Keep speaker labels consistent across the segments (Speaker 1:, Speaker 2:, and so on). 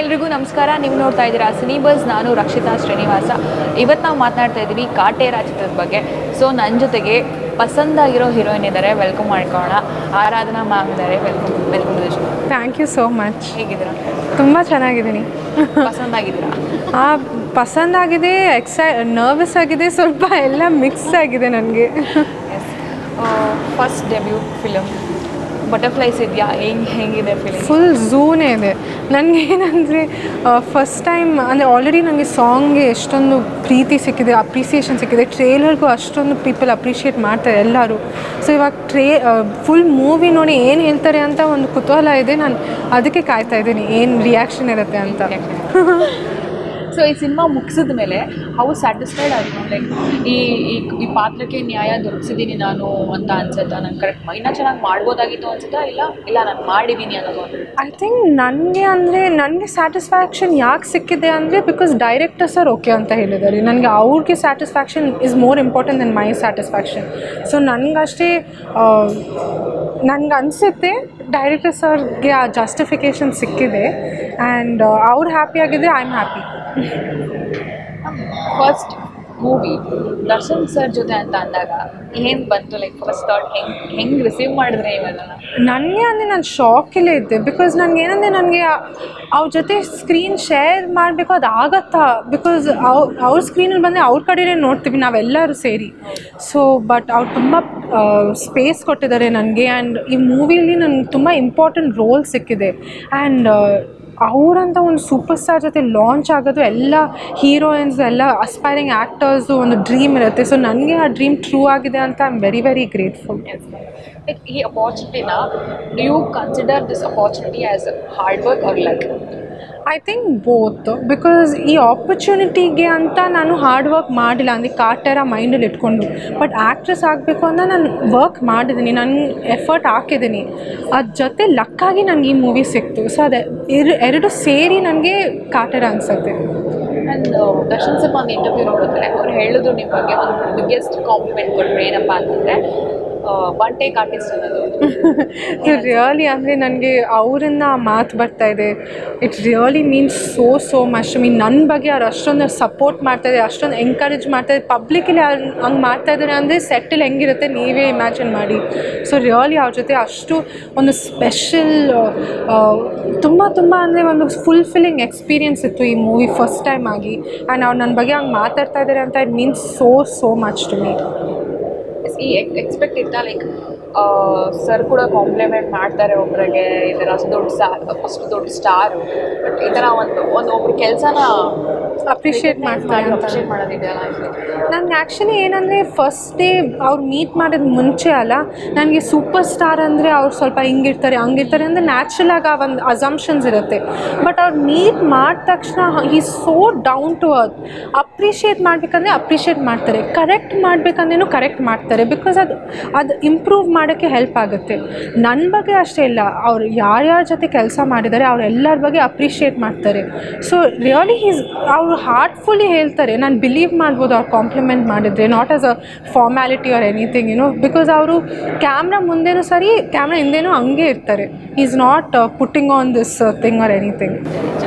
Speaker 1: ಎಲ್ರಿಗೂ ನಮಸ್ಕಾರ. ನೀವು ನೋಡ್ತಾ ಇದ್ದೀರಾ ಸಿನಿ ಬಸ್. ನಾನು ರಕ್ಷಿತಾ ಶ್ರೀನಿವಾಸ. ಇವತ್ತು ನಾವು ಮಾತನಾಡ್ತಾ ಇದ್ದೀವಿ ಕಾಟೇರ ಚಿತ್ರದ ಬಗ್ಗೆ. ಸೊ ನನ್ನ ಜೊತೆಗೆ ಪಸಂದಾಗಿರೋ ಹೀರೋಯಿನ್ ಇದ್ದಾರೆ, ವೆಲ್ಕಮ್ ಮಾಡ್ಕೊಳ್ಳೋಣ. ಆರಾಧನಾ ಮ್ಯಾಮ್ ಇದ್ದಾರೆ, welcome.
Speaker 2: Thank you so much.
Speaker 1: ಹೇಗಿದ್ದೀರಾ?
Speaker 2: ತುಂಬ ಚೆನ್ನಾಗಿದ್ದೀನಿ.
Speaker 1: ಪಸಂದಾಗಿದ್ದೀರಾ?
Speaker 2: ಪಸಂದಾಗಿದೆ, ನರ್ವಸ್ ಆಗಿದೆ, ಸ್ವಲ್ಪ ಎಲ್ಲ ಮಿಕ್ಸ್ ಆಗಿದೆ ನನಗೆ.
Speaker 1: ಫಸ್ಟ್ ಡೆಬ್ಯೂಟ್ ಫಿಲಮ್ ಬಟರ್ಫ್ಲೈಸ್ ಇದೆಯಾ? ಹೆಂಗಿದೆ ಫಿಲಮ್?
Speaker 2: ಫುಲ್ ಝೂನೇ ಇದೆ. ನನಗೇನಂದರೆ ಫಸ್ಟ್ ಟೈಮ್ ಅಂದರೆ ಆಲ್ರೆಡಿ ನನಗೆ ಸಾಂಗ್ಗೆ ಎಷ್ಟೊಂದು ಪ್ರೀತಿ ಸಿಕ್ಕಿದೆ, ಅಪ್ರಿಸಿಯೇಷನ್ ಸಿಕ್ಕಿದೆ. ಟ್ರೇಲರ್ಗೂ ಅಷ್ಟೊಂದು ಪೀಪಲ್ ಅಪ್ರಿಷಿಯೇಟ್ ಮಾಡ್ತಾರೆ ಎಲ್ಲರೂ. ಸೊ ಇವಾಗ ಫುಲ್ ಮೂವಿ ನೋಡಿ ಏನು ಹೇಳ್ತಾರೆ ಅಂತ ಒಂದು ಕುತೂಹಲ ಇದೆ. ನಾನು ಅದಕ್ಕೆ ಕಾಯ್ತಾ ಇದ್ದೀನಿ ಏನು ರಿಯಾಕ್ಷನ್ ಇರುತ್ತೆ ಅಂತ.
Speaker 1: ಸೊ ಈ ಸಿನಿಮಾ ಮುಗಿಸಿದ ಮೇಲೆ ಹೌ ಸ್ಯಾಟಿಸ್ಫೈಡ್ ಆಯಿತು? ಲೈಕ್ ಈ ಪಾತ್ರಕ್ಕೆ ನ್ಯಾಯ ದೊರಕಿಸಿದ್ದೀನಿ ನಾನು ಅಂತ ಅನ್ಸುತ್ತಾ? ನಾನು ಕರೆಕ್ಟ್ ಇನ್ನೂ ಚೆನ್ನಾಗಿ ಮಾಡ್ಬೋದಾಗಿತ್ತು ಅನ್ಸುತ್ತಾ, ಇಲ್ಲ ನಾನು ಮಾಡಿದ್ದೀನಿ ಅನ್ನೋದು?
Speaker 2: ಐ ಥಿಂಕ್ ನನಗೆ ಸ್ಯಾಟಿಸ್ಫ್ಯಾಕ್ಷನ್ ಯಾಕೆ ಸಿಕ್ಕಿದೆ ಅಂದರೆ ಬಿಕಾಸ್ ಡೈರೆಕ್ಟರ್ ಸರ್ ಓಕೆ ಅಂತ ಹೇಳಿದ್ದಾರೆ. ನನಗೆ ಅವ್ರಿಗೆ satisfaction is more important than my satisfaction. So ನನಗಷ್ಟೇ ನನಗೆ ಅನಿಸುತ್ತೆ ಡೈರೆಕ್ಟರ್ ಸರ್ಗೆ ಆ ಜಸ್ಟಿಫಿಕೇಷನ್ ಸಿಕ್ಕಿದೆ ಆ್ಯಂಡ್ ಅವ್ರು ಹ್ಯಾಪಿ ಆಗಿದ್ದರೆ I am happy.
Speaker 1: First movie Darshan sir ಜೊತೆ ಅಂತ ಅಂದಾಗ ಏನು ಬಂತು? ಲೈಕ್ ಫಸ್ಟ್ ಥಾಟ್ ಹೆಂಗೆ ರಿಸೀವ್ ಮಾಡಿದ್ರೆ ಇವೆಲ್ಲ?
Speaker 2: ನನಗೆ ಅಂದರೆ ನಾನು ಶಾಕಲ್ಲೇ ಇದ್ದೆ. ಬಿಕಾಸ್ ನನಗೆ ಅವ್ರ ಜೊತೆ ಸ್ಕ್ರೀನ್ ಶೇರ್ ಮಾಡಬೇಕು, ಅದು ಆಗತ್ತಾ? ಬಿಕಾಸ್ ಅವ್ರ ಸ್ಕ್ರೀನಲ್ಲಿ ಬಂದರೆ ಅವ್ರ ಕಡೆಯೇ ನೋಡ್ತೀವಿ ನಾವೆಲ್ಲರೂ ಸೇರಿ. ಸೊ ಬಟ್ ಅವ್ರು ತುಂಬ ಸ್ಪೇಸ್ ಕೊಟ್ಟಿದ್ದಾರೆ ನನಗೆ. ಆ್ಯಂಡ್ ಈ ಮೂವಿಯಲ್ಲಿ ನನಗೆ ತುಂಬ ಇಂಪಾರ್ಟೆಂಟ್ ರೋಲ್ ಸಿಕ್ಕಿದೆ. ಆ್ಯಂಡ್ ಅವರಂಥ ಒಂದು ಸೂಪರ್ ಸ್ಟಾರ್ ಜೊತೆ ಲಾಂಚ್ ಆಗೋದು ಎಲ್ಲ ಹೀರೋಯಿನ್ಸ್, ಎಲ್ಲ ಅಸ್ಪೈರಿಂಗ್ ಆ್ಯಕ್ಟರ್ಸು ಒಂದು ಡ್ರೀಮ್ ಇರುತ್ತೆ. ಸೊ ನನಗೆ ಆ ಡ್ರೀಮ್ ಟ್ರೂ ಆಗಿದೆ ಅಂತ I am very very grateful.
Speaker 1: Like ಈ ಅಪಾರ್ಚುನಿಟಿನ do you consider this opportunity as hard work or luck?
Speaker 2: I think both. Because ಈ ಆಪರ್ಚುನಿಟಿಗೆ ಅಂತ ನಾನು ಹಾರ್ಡ್ ವರ್ಕ್ ಮಾಡಿಲ್ಲ, ಅಂದರೆ ಕಾಟೇರ ಮೈಂಡಲ್ಲಿ ಇಟ್ಕೊಂಡು. ಬಟ್ ಆ್ಯಕ್ಟ್ರೆಸ್ ಆಗಬೇಕು ಅಂತ ನಾನು ವರ್ಕ್ ಮಾಡಿದ್ದೀನಿ, ನಾನು ಎಫರ್ಟ್ ಹಾಕಿದ್ದೀನಿ. ಅದ್ರ ಜೊತೆ ಲಕ್ಕಾಗಿ ನನಗೆ ಈ ಮೂವಿ ಸಿಕ್ತು. ಸೊ ಅದು ಎರಡು ಸೇರಿ ನನಗೆ ಕಾಟೇರ ಅನಿಸುತ್ತೆ.
Speaker 1: ಆ್ಯಂಡ್ ದರ್ಶನ್ ಸರ್ ಒಂದು ಇಂಟರ್ವ್ಯೂ ನೋಡಿದ್ರೆ ಅವ್ರು ಹೇಳಿದ್ರು ನಿಮ್ಮ ಬಗ್ಗೆ ಒಂದು ಬಿಗ್ಗೆಸ್ಟ್ ಕಾಂಪ್ಲಿಮೆಂಟ್ ಕೊಟ್ಟರು. ಏನಪ್ಪ ಅಂತಂದರೆ ಒನ್ ಟೇಕ್ ಆರ್ಟಿಸ್ಟ್ ಅನ್ನೋದು.
Speaker 2: ರಿಯಲಿ ಅಂದರೆ ನನಗೆ ಅವರಿಂದ ಆ ಮಾತು ಬರ್ತಾ ಇದೆ. It really means so much. ನನ್ನ ಬಗ್ಗೆ ಅವ್ರು ಅಷ್ಟೊಂದು ಸಪೋರ್ಟ್ ಮಾಡ್ತಾಯಿದ್ದಾರೆ, ಅಷ್ಟೊಂದು ಎಂಕರೇಜ್ ಮಾಡ್ತಾಯಿದ್ದಾರೆ. ಪಬ್ಲಿಕಲ್ಲಿ ಹಂಗೆ ಮಾಡ್ತಾಯಿದ್ದಾರೆ ಅಂದರೆ ಸೆಟ್ಟಲ್ಲಿ ಹೆಂಗಿರುತ್ತೆ ನೀವೇ ಇಮ್ಯಾಜಿನ್ ಮಾಡಿ. ಸೊ ರಿಯಲಿ ಅವ್ರ ಜೊತೆ ಅಷ್ಟು ಒಂದು ಸ್ಪೆಷಲ್ ತುಂಬ ಅಂದರೆ ಒಂದು ಫುಲ್ಫಿಲ್ಲಿಂಗ್ ಎಕ್ಸ್ಪೀರಿಯನ್ಸ್ ಇತ್ತು ಈ ಮೂವಿ ಫಸ್ಟ್ ಟೈಮ್ ಆಗಿ. ಆ್ಯಂಡ್ ಅವ್ರು ನನ್ನ ಬಗ್ಗೆ ಹಂಗೆ ಮಾತಾಡ್ತಾ ಇದ್ದಾರೆ ಅಂತ it means so much to me.
Speaker 1: ಈ ಎಕ್ಸ್ಪೆಕ್ಟ್ ಇತ್ತಾ? ಲೈಕ್ ಸರ್ ಕೂಡ ಕಾಂಪ್ಲಿಮೆಂಟ್ ಮಾಡ್ತಾರೆ ಒಬ್ಬರಿಗೆ, ಈ ಥರ ಅಷ್ಟು ದೊಡ್ಡ ಸ್ಟಾರು, ಬಟ್ ಈ ಥರ ಒಬ್ಬರು ಕೆಲಸನ
Speaker 2: ಅಪ್ರಿಷಿಯೇಟ್
Speaker 1: ಮಾಡೋದಿದೆಯಲ್ಲ?
Speaker 2: ನನಗೆ ಆ್ಯಕ್ಚುಲಿ ಏನಂದರೆ ಫಸ್ಟ್ ಡೇ ಅವ್ರು ಮೀಟ್ ಮಾಡೋದು ಮುಂಚೆ ಅಲ್ಲ, ನನಗೆ ಸೂಪರ್ ಸ್ಟಾರ್ ಅಂದರೆ ಅವ್ರು ಸ್ವಲ್ಪ ಹಿಂಗಿರ್ತಾರೆ ಹಂಗಿರ್ತಾರೆ ಅಂದರೆ ನ್ಯಾಚುರಲ್ ಆಗಿ ಆ ಒಂದು ಅಸಂಪ್ಷನ್ಸ್ ಇರುತ್ತೆ. ಬಟ್ ಅವ್ರು ಮೀಟ್ ಮಾಡಿದ ತಕ್ಷಣ ಈ so down to earth. Appreciate ಮಾಡಬೇಕಂದ್ರೆ ಅಪ್ರಿಷಿಯೇಟ್ ಮಾಡ್ತಾರೆ, ಕರೆಕ್ಟ್ ಮಾಡಬೇಕಂದ್ರೂ ಕರೆಕ್ಟ್ ಮಾಡ್ತಾರೆ. ಬಿಕಾಸ್ ಅದು ಇಂಪ್ರೂವ್ ಮಾಡೋಕ್ಕೆ ಹೆಲ್ಪ್ ಆಗುತ್ತೆ. ನನ್ನ ಬಗ್ಗೆ ಅಷ್ಟೇ ಇಲ್ಲ, ಅವ್ರು ಯಾರ್ಯಾರ ಜೊತೆ ಕೆಲಸ ಮಾಡಿದ್ದಾರೆ ಅವರೆಲ್ಲರ ಬಗ್ಗೆ ಅಪ್ರಿಷಿಯೇಟ್ ಮಾಡ್ತಾರೆ. ಸೊ ರಿಯಲಿ ಅವರು ಹಾರ್ಟ್ಫುಲ್ಲಿ ಹೇಳ್ತಾರೆ. ನಾನು ಬಿಲೀವ್ ಮಾಡ್ಬೋದು ಅವ್ರು ಕಾಂಪ್ಲಿಮೆಂಟ್ ಮಾಡಿದರೆ, not as a formality or anything because ಅವರು ಕ್ಯಾಮ್ರಾ ಮುಂದೆನೂ ಸರಿ ಕ್ಯಾಮ್ರಾ ಹಿಂದೆನೂ ಹಂಗೆ ಇರ್ತಾರೆ. Is not putting on this thing or anything.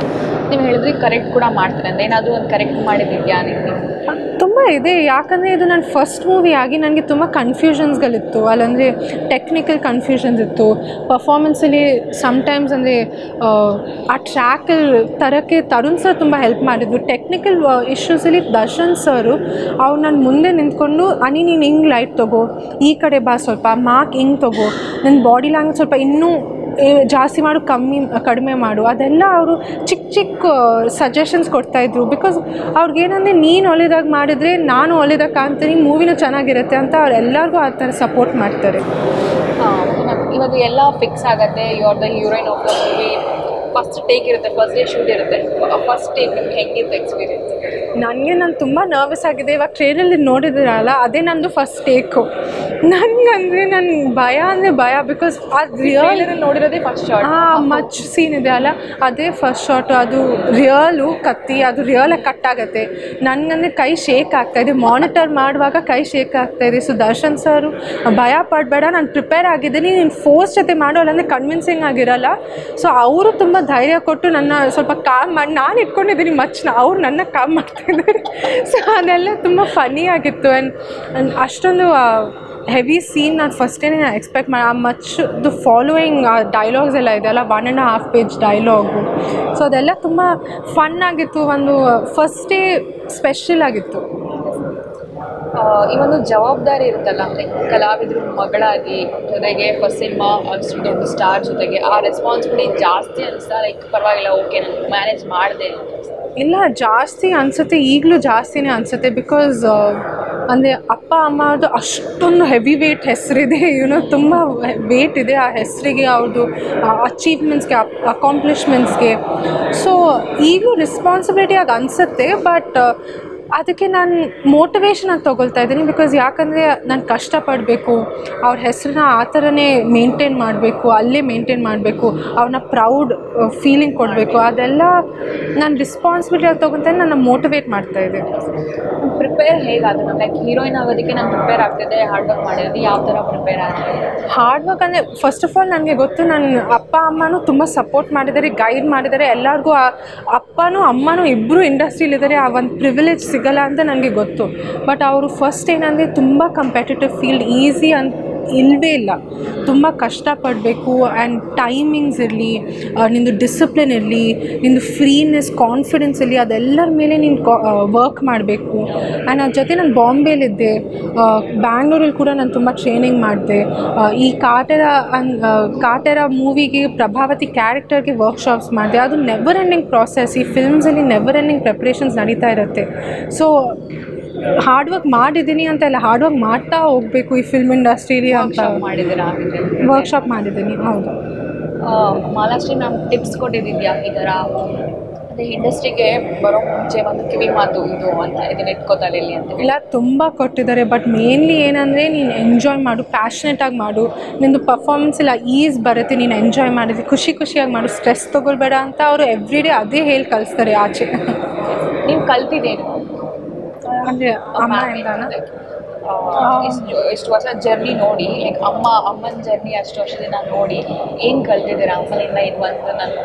Speaker 1: ನೀವು ಹೇಳಿದ್ರಿ ಕರೆಕ್ಟ್ ಕೂಡ ಮಾಡ್ತಾರೆ ಅಂದರೆ ಏನಾದರೂ ಒಂದು ಕರೆಕ್ಟ್ ಮಾಡಿದ್ದಿದೆಯಾ ನೀವು?
Speaker 2: ತುಂಬ ಇದೆ. ಯಾಕಂದರೆ ಇದು ನನ್ನ ಫಸ್ಟ್ ಮೂವಿ ಆಗಿ ನನಗೆ ತುಂಬ ಕನ್ಫ್ಯೂಷನ್ಸ್ಗಳಿತ್ತು. ಅಲ್ಲಂದರೆ ಟೆಕ್ನಿಕಲ್ ಕನ್ಫ್ಯೂಷನ್ಸ್ ಇತ್ತು. ಪರ್ಫಾರ್ಮೆನ್ಸಲ್ಲಿ ಸಮ್ಟೈಮ್ಸ್ ಅಂದರೆ ಆ ಟ್ರ್ಯಾಕಲ್ಲಿ ತರೋಕ್ಕೆ ತರುಣ್ ಸರ್ ತುಂಬ ಹೆಲ್ಪ್ ಮಾಡಿದ್ರು. ಟೆಕ್ನಿಕಲ್ ಇಶ್ಯೂಸಲ್ಲಿ ದರ್ಶನ್ ಸರು ಅವ್ರು ನನ್ನ ಮುಂದೆ ನಿಂತ್ಕೊಂಡು ನೀನು ಹಿಂಗೆ ಲೈಟ್ ತೊಗೋ, ಈ ಕಡೆ ಬಾ, ಸ್ವಲ್ಪ ಮಾರ್ಕ್ ಹಿಂಗೆ ತೊಗೋ, ನನ್ನ ಬಾಡಿ ಲ್ಯಾಂಗ್ವೇಜ್ ಸ್ವಲ್ಪ ಇನ್ನೂ ಜಾಸ್ತಿ ಮಾಡು, ಕಡಿಮೆ ಮಾಡು, ಅದೆಲ್ಲ ಅವರು ಚಿಕ್ಕ ಸಜೆಷನ್ಸ್ ಕೊಡ್ತಾಯಿದ್ರು. ಬಿಕಾಸ್ ಅವ್ರಿಗೇನಂದರೆ ನೀನು ಒಳ್ಳೆದಾಗಿ ಮಾಡಿದರೆ ನಾನು ಒಳ್ಳೆದಾಗಿ ಕಾಣ್ತೀನಿ, ಮೂವಿನೂ ಚೆನ್ನಾಗಿರುತ್ತೆ ಅಂತ ಅವ್ರೆಲ್ಲರಿಗೂ ಆ ಥರ ಸಪೋರ್ಟ್ ಮಾಡ್ತಾರೆ.
Speaker 1: ಇವಾಗ ಎಲ್ಲ ಫಿಕ್ಸ್ ಆಗುತ್ತೆ, you are the heroine of the movie. First take ಇರುತ್ತೆ, ಫಸ್ಟ್ ಡೇ ಶೂಟ್ ಇರುತ್ತೆ. ಫಸ್ಟ್ ಟೇಕ್ ನಿಮ್ಗೆ ಹೆಂಗಿತ್ತು ಎಕ್ಸ್ಪೀರಿಯನ್ಸ್?
Speaker 2: ನಾನು ತುಂಬ ನರ್ವಸ್ ಆಗಿದೆ. ಇವಾಗ ಟ್ರೇಲಲ್ಲಿ ನೋಡಿದಿರಲ್ಲ, ಅದೇ ನಂದು ಫಸ್ಟ್ ಟೇಕು. ನನಗಂದರೆ ನನ್ನ ಭಯ ಬಿಕಾಸ್ ಅದು ರಿಯಲ್
Speaker 1: ನೋಡಿರೋದೇ ಫಸ್ಟ್ ಶಾರ್ಟ್.
Speaker 2: ಮಚ್ ಸೀನ್ ಇದೆ ಅಲ್ಲ, ಅದೇ ಫಸ್ಟ್ ಶಾರ್ಟು. ಅದು ರಿಯಲು ಕತ್ತಿ, ಅದು ರಿಯಲಾಗಿ ಕಟ್ ಆಗುತ್ತೆ. ನನಗಂದರೆ ಕೈ ಶೇಕ್ ಆಗ್ತಾಯಿದೆ, ಮಾನಿಟರ್ ಮಾಡುವಾಗ ಕೈ ಶೇಕ್ ಆಗ್ತಾಯಿದೆ. ಸೊ ದರ್ಶನ್ ಸರು ಭಯ ಪಡಬೇಡ, ನಾನು ಪ್ರಿಪೇರ್ ಆಗಿದ್ದೀನಿ, ನೀನು ಫೋರ್ಸ್ ಜೊತೆ ಮಾಡೋಲ್ಲ ಅಂದರೆ ಕನ್ವಿನ್ಸಿಂಗ್ ಆಗಿರಲ್ಲ. ಸೊ ಅವರು ತುಂಬ ಧೈರ್ಯ ಕೊಟ್ಟು ನನ್ನ ಸ್ವಲ್ಪ ಕಾಮ್ ಮಾಡಿ, ನಾನು ಇಟ್ಕೊಂಡಿದ್ದೀನಿ ಮಚ್ಚನ್ನ, ಅವ್ರು ನನ್ನ ಕಾಮ್ ಮಾಡ್ತಾಯಿದ್ದಾರೆ. ಸೊ ಅದೆಲ್ಲ ತುಂಬ ಫನ್ನಿ ಆಗಿತ್ತು. ಆ್ಯಂಡ್ ಅಷ್ಟೊಂದು ಹೆವಿ ಸೀನ್ ನಾನು ಫಸ್ಟೇ ಎಕ್ಸ್ಪೆಕ್ಟ್ ಮಾಡಿ, ಆ ಮಚ್ದು ಫಾಲೋಯಿಂಗ್ ಡೈಲಾಗ್ಸ್ ಎಲ್ಲ ಇದೆ ಅಲ್ಲ, 1.5 ಪೇಜ್ ಡೈಲಾಗು. ಸೊ ಅದೆಲ್ಲ ತುಂಬ ಫನ್ ಆಗಿತ್ತು. ಒಂದು ಫಸ್ಟ್ ಡೇ ಸ್ಪೆಷಲ್ ಆಗಿತ್ತು.
Speaker 1: ಈ ಒಂದು ಜವಾಬ್ದಾರಿ ಇರುತ್ತಲ್ಲ, ಲೈಕ್ ಕಲಾವಿದರು ಮಗಳಾಗಿ, ಜೊತೆಗೆ ಫಸ್ಟ್ ಸಿನಿಮಾ ಅಷ್ಟು ದೊಡ್ಡ ಸ್ಟಾರ್ ಜೊತೆಗೆ ಆ ರೆಸ್ಪಾನ್ಸಿಬಿಲಿಟಿ ಜಾಸ್ತಿ ಅನಿಸ್ತಾ, ಲೈಕ್ ಪರವಾಗಿಲ್ಲ ಓಕೆ ನಾನು ಮ್ಯಾನೇಜ್ ಮಾಡಿದೆ?
Speaker 2: ಇಲ್ಲ, ಜಾಸ್ತಿ ಅನಿಸುತ್ತೆ, ಈಗಲೂ ಜಾಸ್ತಿನೇ ಅನಿಸುತ್ತೆ. ಬಿಕಾಸ್ ಅಂದರೆ ಅಪ್ಪ ಅಮ್ಮದು ಅಷ್ಟೊಂದು ಹೆವಿ ವೇಟ್ ಹೆಸರಿದೆ, ತುಂಬ ವೇಟ್ ಇದೆ ಆ ಹೆಸರಿಗೆ, ಅವ್ರದ್ದು ಅಚೀವ್ಮೆಂಟ್ಸ್ಗೆ, ಅಕಾಂಪ್ಲಿಷ್ಮೆಂಟ್ಸ್ಗೆ. ಸೊ ಈಗಲೂ ರೆಸ್ಪಾನ್ಸಿಬಿಲಿಟಿಯಾಗಿ ಅನಿಸುತ್ತೆ. ಬಟ್ ಅದಕ್ಕೆ ನಾನು ಮೋಟಿವೇಶನಾಗಿ ತೊಗೊಳ್ತಾ ಇದ್ದೀನಿ. ಬಿಕಾಸ್ ಯಾಕಂದರೆ ನಾನು ಕಷ್ಟಪಡಬೇಕು, ಅವ್ರ ಹೆಸರನ್ನ ಆ ಥರನೇ ಮೇಂಟೈನ್ ಮಾಡಬೇಕು, ಅಲ್ಲೇ ಮೇಂಟೈನ್ ಮಾಡಬೇಕು, ಅವ್ರನ್ನ ಪ್ರೌಡ್ ಫೀಲಿಂಗ್ ಕೊಡಬೇಕು. ಅದೆಲ್ಲ ನಾನು ರೆಸ್ಪಾನ್ಸಿಬಿಲಿಟಿಯಾಗಿ ತೊಗೊಳ್ತಾ ನನ್ನ ಮೋಟಿವೇಟ್ ಮಾಡ್ತಾಯಿದೆ.
Speaker 1: ಪ್ರಿಪೇರ್ ಹೇಗಾದ್ರೆ, ಲೈಕ್ ಹೀರೋಯಿನ್ ಆಗೋದಕ್ಕೆ ನಾನು ಪ್ರಿಪೇರ್ ಆಗ್ತಿದ್ದೆ, ಹಾರ್ಡ್ ವರ್ಕ್ ಮಾಡಿದ್ದೆ, ಯಾವ ಥರ ಪ್ರಿಪೇರ್ ಆಗ್ತಿದೆ?
Speaker 2: ಹಾರ್ಡ್ ವರ್ಕ್ ಅಂದರೆ ಫಸ್ಟ್ ಆಫ್ ಆಲ್ ನನಗೆ ಗೊತ್ತು, ನನ್ನ ಅಪ್ಪ ಅಮ್ಮನೂ ತುಂಬ ಸಪೋರ್ಟ್ ಮಾಡಿದ್ದಾರೆ, ಗೈಡ್ ಮಾಡಿದ್ದಾರೆ. ಎಲ್ಲರಿಗೂ ಅಪ್ಪನೂ ಅಮ್ಮನೂ ಇಬ್ಬರು ಇಂಡಸ್ಟ್ರಿಲಿದ್ದಾರೆ, ಆ ಒಂದು ಪ್ರಿವಿಲೇಜ್ ಸಿಗಲ್ಲ ಅಂತ ನನಗೆ ಗೊತ್ತು. ಬಟ್ ಅವರು ಫಸ್ಟ್ ಏನಂದರೆ ತುಂಬ ಕಂಪೆಟಿಟಿವ್ ಫೀಲ್ಡ್, ಈಸಿ ಅಂತ ಇಲ್ಲವೇ ಇಲ್ಲ. ತುಂಬ ಕಷ್ಟಪಡಬೇಕು. ಆ್ಯಂಡ್ ಟೈಮಿಂಗ್ಸ್ ಇರಲಿ, ನಿಂದು ಡಿಸಿಪ್ಲಿನ್ ಇರಲಿ, ನಿಂದು ಫ್ರೀನೆಸ್, ಕಾನ್ಫಿಡೆನ್ಸ್ ಇರಲಿ, ಅದೆಲ್ಲರ ಮೇಲೆ ನೀನು ವರ್ಕ್ ಮಾಡಬೇಕು. ಆ್ಯಂಡ್ ಅದ್ರ ಜೊತೆ ನಾನು ಬಾಂಬೆಲಿದ್ದೆ, ಬ್ಯಾಂಗ್ಳೂರಲ್ಲಿ ಕೂಡ ನಾನು ತುಂಬ ಟ್ರೈನಿಂಗ್ ಮಾಡಿದೆ. ಈ ಕಾಟೇರ ಮೂವಿಗೆ ಪ್ರಭಾವತಿ ಕ್ಯಾರೆಕ್ಟರ್ಗೆ ವರ್ಕ್ಶಾಪ್ಸ್ ಮಾಡಿದೆ. ಅದು ನೆವರ್ ಎಂಡಿಂಗ್ ಪ್ರಾಸೆಸ್. ಈ ಫಿಲ್ಮ್ಸಲ್ಲಿ ನೆವರ್ ಎಂಡಿಂಗ್ ಪ್ರಿಪ್ರೇಷನ್ಸ್ ನಡೀತಾ ಇರುತ್ತೆ. ಸೊ ಹಾರ್ಡ್ ವರ್ಕ್ ಮಾಡಿದ್ದೀನಿ ಅಂತ ಇಲ್ಲ, ಹಾರ್ಡ್ ವರ್ಕ್ ಮಾಡ್ತಾ ಹೋಗಬೇಕು ಈ ಫಿಲ್ಮ್ ಇಂಡಸ್ಟ್ರೀಲಿ ಅಂತ.
Speaker 1: ಮಾಡಿದ್ದೀರಾ?
Speaker 2: ವರ್ಕ್ಶಾಪ್ ಮಾಡಿದ್ದೀನಿ, ಹೌದು.
Speaker 1: ಮಾಲಾಶ್ರೀ ಮ್ಯಾಮ್ ಟಿಪ್ಸ್ ಕೊಟ್ಟಿದ್ದಿದ್ಯಾ ಈ ಥರ ಅದೇ ಇಂಡಸ್ಟ್ರಿಗೆ ಬರೋ ಮುಂಚೆ ಒಂದು ಕಿವಿ ಮಾತು ಇದು ಅಂತ, ಇದನ್ನ ಇಟ್ಕೋತಲ್ಲಿ ಅಂತ?
Speaker 2: ಇಲ್ಲ, ತುಂಬ ಕೊಟ್ಟಿದ್ದಾರೆ. ಬಟ್ ಮೇನ್ಲಿ ಏನಂದರೆ ನೀನು ಎಂಜಾಯ್ ಮಾಡು, ಪ್ಯಾಷನೇಟಾಗಿ ಮಾಡು. ನಿಂದು ಪರ್ಫಾರ್ಮೆನ್ಸ್ ಎಲ್ಲ ಈಸ್ ಬರುತ್ತೆ, ನೀನು ಎಂಜಾಯ್ ಮಾಡಿದ್ವಿ, ಖುಷಿಯಾಗಿ ಮಾಡು, ಸ್ಟ್ರೆಸ್ ತೊಗೊಳ್ಬೇಡ ಅಂತ ಅವರು ಎವ್ರಿ ಡೇ ಅದೇ ಹೇಳಿ ಕಳಿಸ್ತಾರೆ ಆಚೆ.
Speaker 1: ನೀವು ಕಲ್ತಿದ್ದೇನು
Speaker 2: ಅಂದರೆ ಅಮ್ಮಯಿಂದಾನ?
Speaker 1: ಇಷ್ಟು ವರ್ಷ ಜರ್ನಿ ನೋಡಿ, ಲೈಕ್ ಅಮ್ಮನ ಜರ್ನಿ ಅಷ್ಟು ವರ್ಷದಿಂದ ನೋಡಿ ಏನು ಕಲ್ತಿದ್ದೀರಾ ಅಮ್ಮನಿಂದ? ಇದು ಒಂದು ನಾನು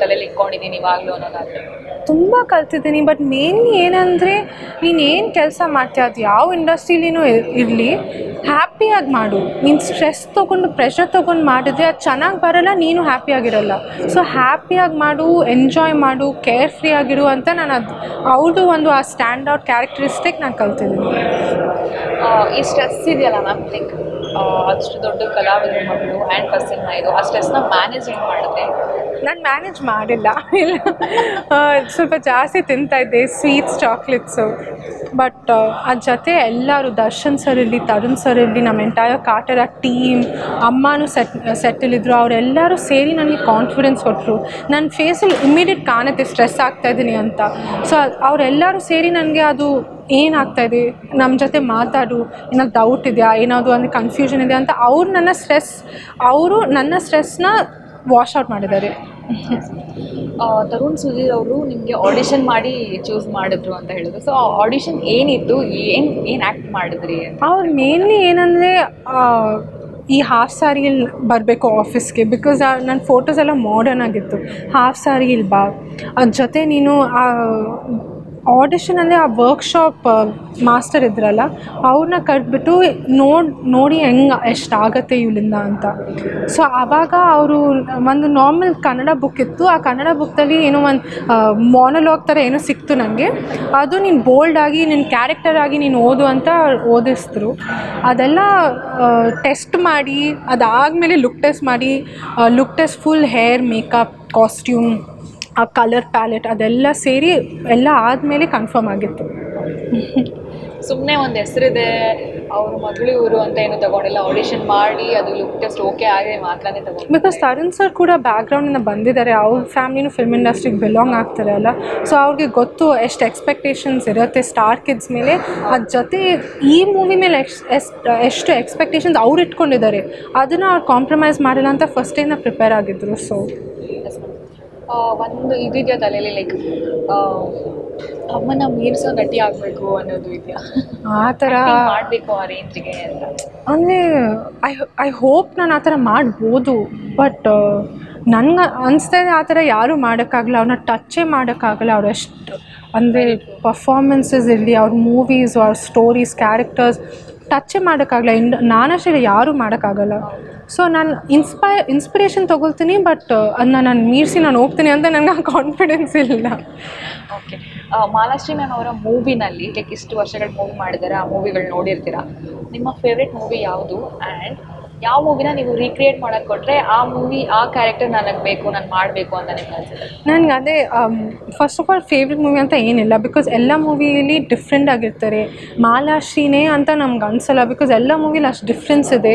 Speaker 1: ತಲೆಯಲ್ಲಿ ಇಟ್ಕೊಂಡಿದ್ದೀನಿ ಇವಾಗಲೂ ಅನ್ನೋದಾದರೆ.
Speaker 2: ತುಂಬ ಕಲ್ತಿದ್ದೀನಿ. ಬಟ್ ಮೇನ್ಲಿ ಏನಂದರೆ ನೀನೇನು ಕೆಲಸ ಮಾಡ್ತೀಯ, ಅದು ಯಾವ ಇಂಡಸ್ಟ್ರೀಲಿನೂ ಇರಲಿ, ಹ್ಯಾಪಿಯಾಗಿ ಮಾಡು. ನೀನು ಸ್ಟ್ರೆಸ್ ತೊಗೊಂಡು ಪ್ರೆಷರ್ ತೊಗೊಂಡು ಮಾಡಿದ್ರೆ ಅದು ಚೆನ್ನಾಗಿ ಬರೋಲ್ಲ, ನೀನು ಹ್ಯಾಪಿಯಾಗಿರಲ್ಲ. ಸೊ ಹ್ಯಾಪಿಯಾಗಿ ಮಾಡು, ಎಂಜಾಯ್ ಮಾಡು, ಕೇರ್ ಫ್ರೀ ಆಗಿರು ಅಂತ ನಾನು ಅವ್ರದ್ದು ಒಂದು ಆ ಸ್ಟ್ಯಾಂಡ್ ಔಟ್ ಕ್ಯಾರೆಕ್ಟರಿಸ್ಟಿಕ್ ನಾನು ಕಲ್ತಿದ್ದೀನಿ.
Speaker 1: ಈ ಸ್ಟ್ರೆಸ್ ಇದೆಯಲ್ಲ ಮ್ಯಾಮ್, ಲೈಕ್ ಅಷ್ಟು ದೊಡ್ಡ ಕಲಾವಿದ್ರ ಮಗಳು ಆ್ಯಂಡ್ ಫಸ್ಟ್ ಸಿನಿಮಾ ಇದು, ಆ ಸ್ಟ್ರೆಸ್ನ ಮ್ಯಾನೇಜ್ ಹೆಂಗೆ ಮಾಡಿದ್ರೆ?
Speaker 2: ನಾನು ಮ್ಯಾನೇಜ್ ಮಾಡಿಲ್ಲ, ಇಲ್ಲ ಸ್ವಲ್ಪ ಜಾಸ್ತಿ ತಿಂತಾಯಿದ್ದೆ ಸ್ವೀಟ್ಸ್, ಚಾಕ್ಲೇಟ್ಸು. ಬಟ್ ಅದ್ರ ಜೊತೆ ಎಲ್ಲರೂ, ದರ್ಶನ್ ಸರ್ ಇರಲಿ, ತರುಣ್ ಸರ್ ಇರಲಿ, ನಮ್ಮ ಎಂಟೈರ್ ಕಾಟೇರ ಟೀಮ್, ಅಮ್ಮನೂ ಸೆಟ್ಟಲ್ಲಿದ್ದರು, ಅವರೆಲ್ಲರೂ ಸೇರಿ ನನಗೆ ಕಾನ್ಫಿಡೆನ್ಸ್ ಕೊಟ್ಟರು. ನನ್ನ ಫೇಸಲ್ಲಿ ಇಮ್ಮಿಡಿಯೇಟ್ ಕಾಣುತ್ತೆ ಸ್ಟ್ರೆಸ್ ಆಗ್ತಾಯಿದ್ದೀನಿ ಅಂತ. ಸೊ ಅವರೆಲ್ಲರೂ ಸೇರಿ ನನಗೆ ಅದು ಏನಾಗ್ತಾಯಿದೆ, ನಮ್ಮ ಜೊತೆ ಮಾತಾಡು, ಏನಾದ್ರು ಡೌಟ್ ಇದೆಯಾ, ಏನಾದರೂ ಅಂದರೆ ಕನ್ಫ್ಯೂಷನ್ ಇದೆ ಅಂತ ಅವರು ನನ್ನ ಸ್ಟ್ರೆಸ್ನ ವಾಶ್ ಔಟ್ ಮಾಡಿದ್ದಾರೆ.
Speaker 1: ತರುಣ್ ಸುಧೀರ್ ಅವರು ನಿಮಗೆ ಆಡಿಷನ್ ಮಾಡಿ ಚೂಸ್ ಮಾಡಿದ್ರು ಅಂತ ಹೇಳಿದ್ರು. ಸೊ ಆಡಿಷನ್ ಏನಿತ್ತು, ಏನು ಆ್ಯಕ್ಟ್ ಮಾಡಿದ್ರಿ ಅಂತ?
Speaker 2: ಅವ್ರು ಮೇನ್ಲಿ ಏನಂದರೆ ಈ ಹಾಫ್ ಸ್ಯಾರಿಯಲ್ಲಿ ಬರಬೇಕು ಆಫೀಸ್ಗೆ. ಬಿಕಾಸ್ ನನ್ನ ಫೋಟೋಸ್ ಎಲ್ಲ ಮಾಡರ್ನ್ ಆಗಿತ್ತು. ಹಾಫ್ ಸ್ಯಾರಿಯಲ್ಲಿ ಬಾ, ಅದ್ರ ಜೊತೆ ನೀನು ಆಡಿಷನ್ ಅಂದರೆ ಆ ವರ್ಕ್ಶಾಪ್ ಮಾಸ್ಟರ್ ಇದ್ರಲ್ಲ, ಅವ್ರನ್ನ ಕರೆದ್ಬಿಟ್ಟು ನೋಡಿ ಎಷ್ಟಾಗತ್ತೆ ಇವಳಿಂದ ಅಂತ. ಸೊ ಆವಾಗ ಅವರು ಒಂದು ನಾರ್ಮಲ್ ಕನ್ನಡ ಬುಕ್ ಇತ್ತು, ಆ ಕನ್ನಡ ಬುಕ್ದಲ್ಲಿ ಏನೋ ಒಂದು ಮಾನೋಲಾಗ್ ಥರ ಏನೋ ಸಿಕ್ತು ನನಗೆ. ಅದು ನೀನು ಬೋಲ್ಡಾಗಿ ನಿನ್ನ ಕ್ಯಾರೆಕ್ಟರ್ ಆಗಿ ನೀನು ಓದು ಅಂತ ಓದಿಸಿದ್ರು. ಅದೆಲ್ಲ ಟೆಸ್ಟ್ ಮಾಡಿ, ಅದಾದಮೇಲೆ look test full hair, makeup, costume, ಆ ಕಲರ್ ಪ್ಯಾಲೆಟ್ ಅದೆಲ್ಲ ಸೇರಿ ಎಲ್ಲ ಆದಮೇಲೆ ಕನ್ಫರ್ಮ್ ಆಗಿತ್ತು.
Speaker 1: ಸುಮ್ಮನೆ ಒಂದು ಹೆಸರಿದೆ ಅವ್ರ ಮಗಳು ಇವರು ಅಂತ ಏನು ತಗೊಂಡಿಲ್ಲ, ಆಡಿಷನ್ ಮಾಡಿ ಅದು ಲುಕ್ ಟೆಸ್ಟ್ ಓಕೆ ಆಗಿ ಮಾತ್ರನೇ ತಗೊಂಡು.
Speaker 2: ಬಿಕಾಸ್ ತರುಣ್ ಸರ್ ಕೂಡ ಬ್ಯಾಕ್ಗ್ರೌಂಡಿಂದ ಬಂದಿದ್ದಾರೆ, ಅವ್ರ ಫ್ಯಾಮಿಲಿನೂ ಫಿಲ್ಮ್ ಇಂಡಸ್ಟ್ರಿಗೆ ಬಿಲಾಂಗ್ ಆಗ್ತಾರೆ ಅಲ್ಲ, ಸೊ ಅವ್ರಿಗೆ ಗೊತ್ತು ಎಷ್ಟು ಎಕ್ಸ್ಪೆಕ್ಟೇಷನ್ಸ್ ಇರುತ್ತೆ ಸ್ಟಾರ್ ಕಿಡ್ಸ್ ಮೇಲೆ. ಅದ್ರ ಜೊತೆ ಈ ಮೂವಿ ಮೇಲೆ ಎಷ್ಟು ಎಕ್ಸ್ಪೆಕ್ಟೇಷನ್ಸ್ ಅವ್ರು ಇಟ್ಕೊಂಡಿದ್ದಾರೆ, ಅದನ್ನು ಅವ್ರು ಕಾಂಪ್ರಮೈಸ್ ಮಾಡಿಲ್ಲ ಅಂತ ಫಸ್ಟಿಂದ ಪ್ರಿಪೇರ್ ಆಗಿದ್ರು. ಸೊ
Speaker 1: ಒಂದು ಇದೆಯಾ ತಲೆಯಲ್ಲಿ, ಲೈಕ್ ಅಮ್ಮನ ಮೀರಿಸೋ ನಟಿ ಆಗಬೇಕು ಅನ್ನೋದು ಇದೆಯಾ,
Speaker 2: ಆ ಥರ
Speaker 1: ಮಾಡಬೇಕು ಆ ರೇಂಜ್ಗೆ ಅಂತ?
Speaker 2: ಅಂದರೆ ಐ ಹೋಪ್ ನಾನು ಆ ಥರ ಮಾಡ್ಬೋದು, ಬಟ್ ನನಗೆ ಅನಿಸ್ತಾ ಆ ಥರ ಯಾರೂ ಮಾಡೋಕ್ಕಾಗಲ್ಲ, ಅವ್ರನ್ನ ಟಚ್ಚೇ ಮಾಡೋಕ್ಕಾಗಲ್ಲ. ಅವ್ರು ಎಷ್ಟು ಅಂದರೆ ಪರ್ಫಾರ್ಮೆನ್ಸಸ್ ಇರಲಿ, ಅವ್ರ ಮೂವೀಸ್, ಅವ್ರ ಸ್ಟೋರೀಸ್, ಕ್ಯಾರೆಕ್ಟರ್ಸ್ ಟಚ್ಚೇ ಮಾಡೋಕ್ಕಾಗಲ್ಲ. ನಾನಷ್ಟೇ ಯಾರೂ ಮಾಡೋಕ್ಕಾಗಲ್ಲ. ಸೊ ನಾನು ಇನ್ಸ್ಪಿರೇಷನ್ ತೊಗೊಳ್ತೀನಿ, ಬಟ್ ಅದನ್ನ ನಾನು ಮೀರಿಸಿ ನಾನು ಹೋಗ್ತೀನಿ ಅಂತ ನನಗೆ ಆ ಕಾನ್ಫಿಡೆನ್ಸ್ ಇಲ್ಲ.
Speaker 1: ಓಕೆ, ಮಾಲಾಶ್ರೀ ಮ್ಯಾಮ್ ಅವರ ಮೂವಿನಲ್ಲಿ ಲೈಕ್ ಇಷ್ಟು ವರ್ಷಗಳು ಮೂವಿ ಮಾಡಿದ್ದಾರೆ, ಆ ಮೂವಿಗಳು ನೋಡಿರ್ತೀರಾ. ನಿಮ್ಮ ಫೇವ್ರೆಟ್ ಮೂವಿ ಯಾವುದು ಆ್ಯಂಡ್ ಯಾವ ಮೂವಿನ ನೀವು ರೀಕ್ರಿಯೇಟ್ ಮಾಡೋಕ್ಕೆ ಕೊಟ್ಟರೆ ಆ ಮೂವಿ ಆ ಕ್ಯಾರೆಕ್ಟರ್ ನನಗೆ ಬೇಕು, ನಾನು ಮಾಡಬೇಕು ಅಂತ ನಿಮ್ಗೆ ಅನ್ಸುತ್ತೆ?
Speaker 2: ನನಗೆ ಅದೇ first of all favourite movie ಅಂತ ಏನಿಲ್ಲ, ಬಿಕಾಸ್ ಎಲ್ಲ ಮೂವಿಲಿ ಡಿಫ್ರೆಂಟ್ ಆಗಿರ್ತಾರೆ. ಮಾಲಾಶ್ರೀನೇ ಅಂತ ನಮ್ಗೆ ಅನಿಸಲ್ಲ, ಬಿಕಾಸ್ ಎಲ್ಲ ಮೂವಿಲಿ ಅಷ್ಟು ಡಿಫ್ರೆನ್ಸ್ ಇದೆ.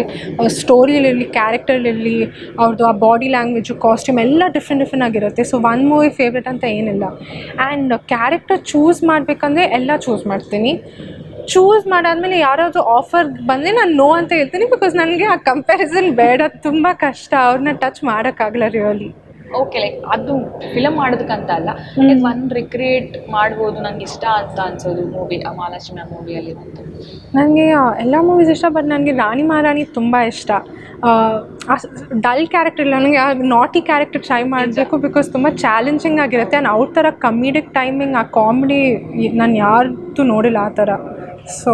Speaker 2: ಸ್ಟೋರಿಲಿರಲಿ, ಕ್ಯಾರೆಕ್ಟರ್ಲಿರಲಿ, ಅವ್ರದ್ದು ಆ ಬಾಡಿ ಲ್ಯಾಂಗ್ವೇಜು, ಕಾಸ್ಟ್ಯೂಮ್ ಎಲ್ಲ ಡಿಫ್ರೆಂಟ್ ಆಗಿರುತ್ತೆ. ಸೊ ಒಂದು ಮೂವಿ ಫೇವ್ರೆಟ್ ಅಂತ ಏನಿಲ್ಲ. ಆ್ಯಂಡ್ ಕ್ಯಾರೆಕ್ಟರ್ ಚೂಸ್ ಮಾಡಬೇಕಂದ್ರೆ ಎಲ್ಲ ಚೂಸ್ ಮಾಡ್ತೀನಿ. ಚೂಸ್ ಮಾಡಾದ್ಮೇಲೆ ಯಾರಾದರೂ ಆಫರ್ ಬಂದರೆ ನಾನು ನೋ ಅಂತ ಹೇಳ್ತೀನಿ, ಬಿಕಾಸ್ ನನಗೆ ಆ ಕಂಪ್ಯಾರಿಸನ್ ಬೇಡ, ತುಂಬ ಕಷ್ಟ, ಅವ್ರನ್ನ ಟಚ್ ಮಾಡೋಕ್ಕಾಗಲ್ಲ ರಿಯಲಿ.
Speaker 1: ಓಕೆ, ಲೈಕ್ ಅದು ಫಿಲಮ್ ಮಾಡೋದಕ್ಕಂತ ಅಲ್ಲ, ಒಂದು ರಿಕ್ರಿಯೇಟ್ ಮಾಡ್ಬೋದು ನಂಗೆ ಇಷ್ಟ ಅಂತ ಅನ್ಸೋದು ಮೂವಿ ಆ ಮಾಲಾಶ್ರೀ ಮ್ಯಾಮ್ ಮೂವಿಯಲ್ಲಿ ಅಂತ?
Speaker 2: ನನಗೆ ಎಲ್ಲ ಮೂವೀಸ್ ಇಷ್ಟ, ಬಟ್ ನನಗೆ ರಾಣಿ ಮಹಾರಾಣಿ ತುಂಬ ಇಷ್ಟ. ಡಲ್ ಕ್ಯಾರೆಕ್ಟರ್ ಇಲ್ಲ, ನನಗೆ ಆ ನಾಟಿ ಕ್ಯಾರೆಕ್ಟರ್ ಟ್ರೈ ಮಾಡಬೇಕು, ಬಿಕಾಸ್ ತುಂಬ ಚಾಲೆಂಜಿಂಗ್ ಆಗಿರುತ್ತೆ. ಆ್ಯಂಡ್ ಅವ್ರ ಥರ ಕಮಿಡಿಕ್ ಟೈಮಿಂಗ್, ಆ ಕಾಮಿಡಿ ನಾನು ಯಾರ್ದು ನೋಡಿಲ್ಲ ಆ ಥರ. ಸೊ